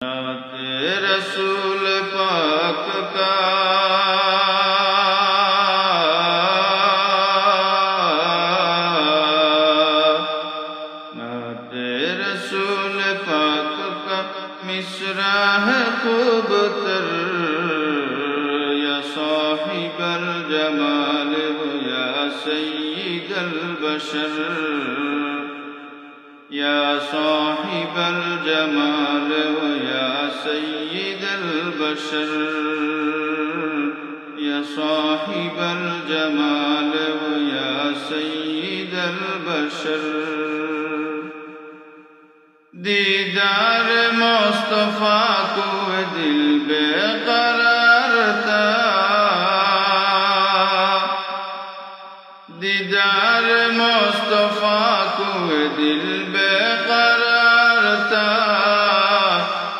نعت رسول پاک کا نعت رسول پاک کا مصرع ہے خوب تر یا صاحب الجمال و یا سید البشر یا صاحب الجمال و یا سید البشر یا صاحب الجمال و یا سید البشر دیدار مصطفیٰ کو دل بے قرار تھا دیدار مصطفیٰ کو دل بے قرار تھا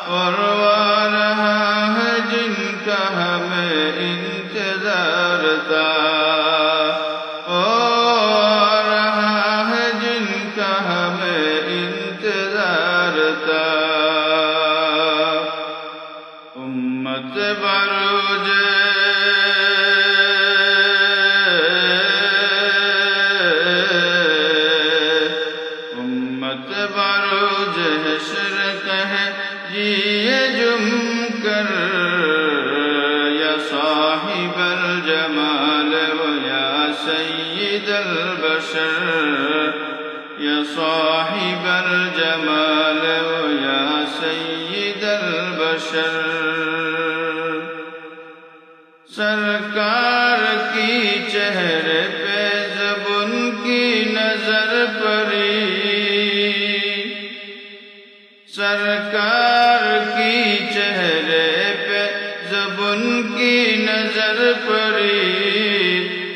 اور آ رہا ہے جن کا ہمیں انتظار تھا آ رہا ہے جن کا ہمیں انتظار تھا امت بروج بروج حشر کہے جیے جم کر یا صاحب الجمال و یا سید البشر یا صاحب الجمال و یا سید البشر سرکار کی چہرے پہ جب ان کی نظر پڑی سرکار کی چہرے پہ جب ان کی نظر پڑی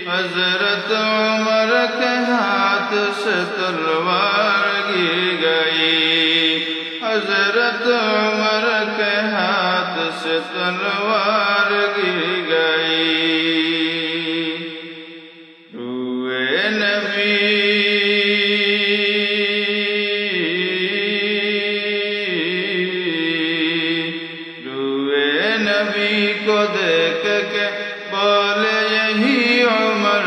حضرت عمر کے ہاتھ سے تلوار گر گئی حضرت عمر کے ہاتھ سے تلوار گر گئی روئے نبی نبی کو دیکھ کے بولے یہی عمر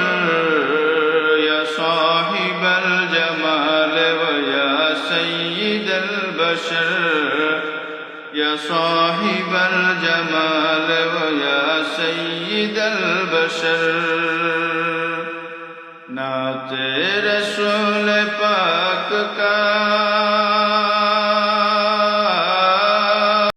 یا صاحب الجمال و یا سید البشر یا صاحب الجمال و یا سید البشر نعت رسول پاک کا